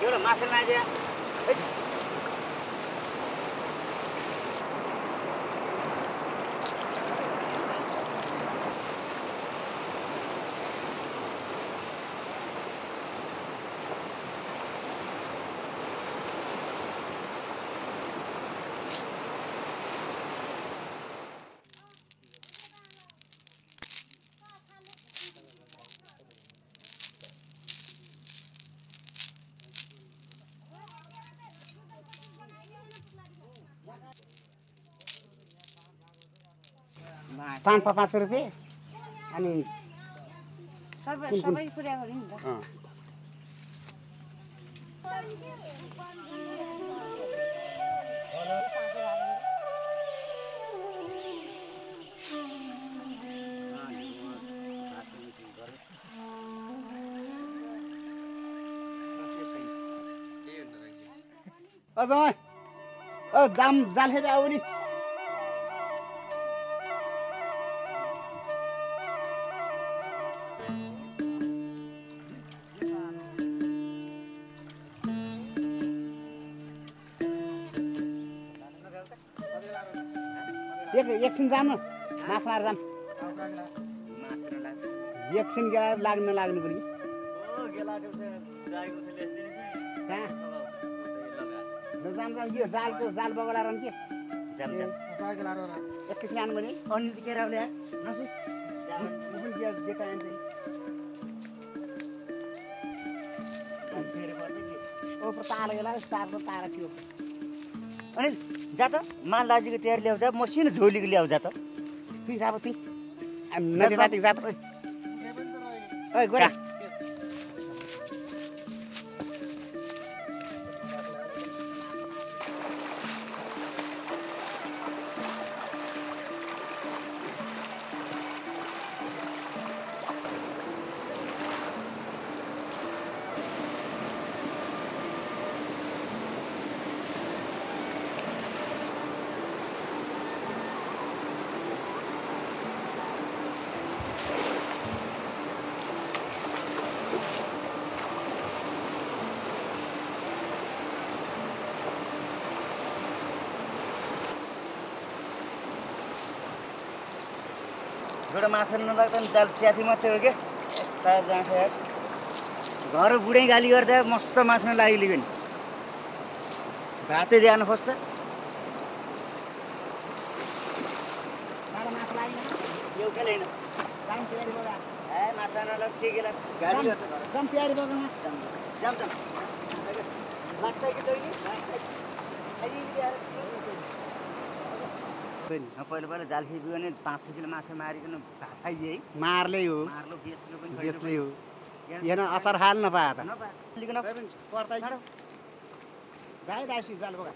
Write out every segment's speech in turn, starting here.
एउटा माछा माछे ₹500 अनि सबै कुरा गरे नि त अझै जाम जाल खेर आऊ नि एकछिन जाम न माछा मारेर जाम एकछिन गेला लाग्नु पनि जाम यो जाल बगला रन के जाम एकछिन आउनु भने अनि के राउले नसु उबुल दिया देता है ओ पर ताल गेला तार थियो अनि जा त मान लाजीको तयारी ल्याउ जा मसिनो झोलीको ल्याउ जा त तुई जा तुई नदी राति जा त ओइ गोरा एउटा माछा नलाग्दा जाल च्याथी मात्रै हो क्या यस्ता जाँथे घर बुढै गाली गर्दा मस्त माछा लागिलियो नि भातै जानु खोज्छ एउटा लिन माछा नलाग के गेला गाली गर्छ जाम तयारी बगमा जाम लाग्छ कि तैँले पहिला जाल खेप्यो भने 5-6 किलो माछा मारिकन भात खाइदिए है मार्लै हो मार्लो बेच्लो पनि बेच्लै हो यहाँ अचार हाल नपाए त पर्दै जाए दासी जाल बगा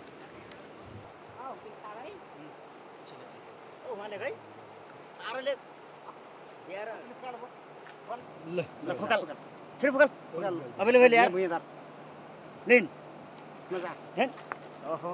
उहाँले है आरोले यार ल फुकाल छिर फुकाल अबले भइले यार लिन मजा हेन ओहो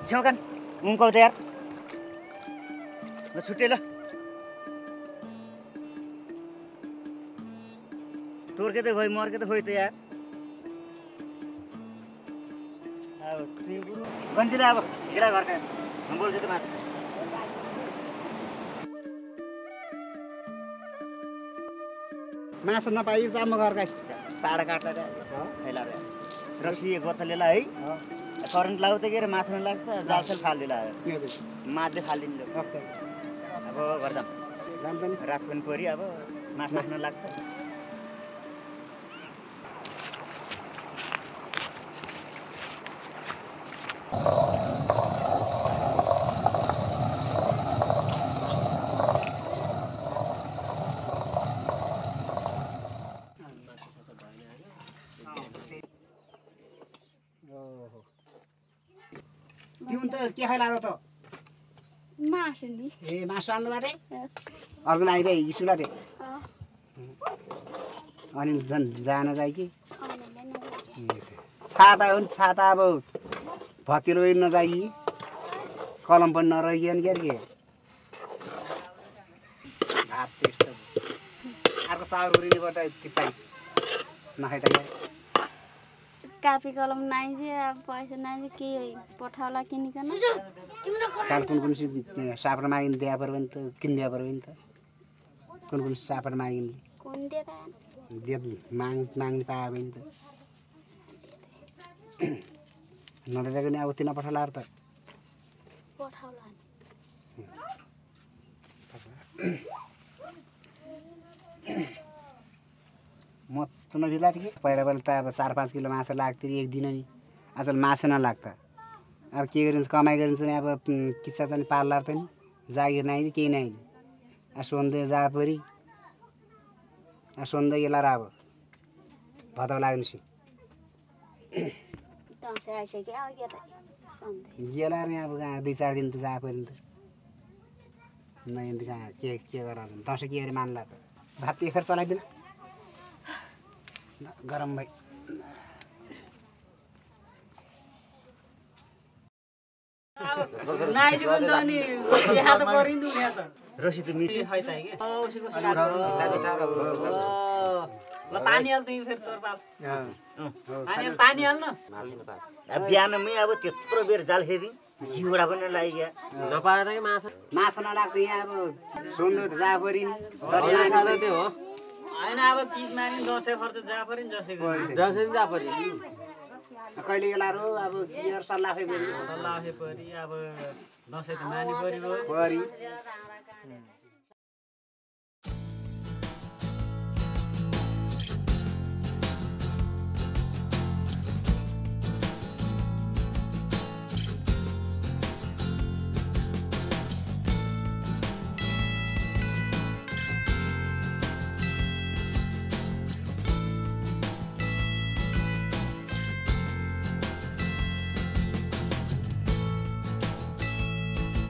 छेउकान उम्काउ त यार ल छुट्टे ल तोर्के त भयो मर्के त भयो त यार अब गन्जिला अब गेला घरका हम बोल्छ त माछा माछा नपाइ जाम घरका ताडा काट्ला फैला रसी एक वर्ष लेला है करेन्ट लाग्यो त के अरे माछा लाग्छ जालसेल फालिदिला माछले फालिदिनु अब घर जाम रात पनि परि अब माछा लाग्छ तिउन त के खाइ लाग्यो त मासु नि ए मासु आन्नु बाटे अर्जुन आइदिए स्कुल आटे अनि झन् जान जाइ कि छाता हो नि छाता अब भतिलो नजाइ कलम पनि नरहिएन के अरे भात त्यस्तो अर्को चाउर उरिनुपर्छ यति चाहिँ नखाइ त कापी कलम नाइजे अब पैसा नाइजे के पठाउला किनिकन काल कुन कुन सापट मागिन दिया पर्यो भने त किनिदिया पर्यो नि त कुन कुन सापट मागिन कुन देता दे माग्ने पायो भने त नदिँदा पनि अब तिन पठाउला त पठाउला म त नदिला ठिकै पहिला पहिला त अब 4-5 किलो माछा लाग्थ्यो एक दिन नि आजकल माछा नलाग्छ अब के गरिन्छ कमाइ गरिन्छ नि अब किच्चा चाहिँ पाल्ला त नि जागिर नै केही नै सोन्दै जा परि सोन्दै गेला अब भदौ लाग्नुसी दसैँ आइसक्यो अब के त सन्धै गेला नि अब 2-4 दिन त जा परि नि त नै अन्त कहाँ के गरेर दसैँ के गरी मान्ला त भात खर्च चलाइदिन गरम भाइ रसी त मिठी ल पानी हाल तिमी फेरि तोर बाप पानी हाल्नु बिहानमै अब त्यत्रो बेर जाल फेरि घिउडा पनि लागिगयो माछा नलाग्दा यहाँ अब सुन्नु त जा परि नि होइन अब पिच माग्ने दसैँ खर्च जा पऱ्यो नि कहिले गेला रो अब के सल्लाह खै सल्लाह परि अब दसैँ त मानि पऱ्यो परि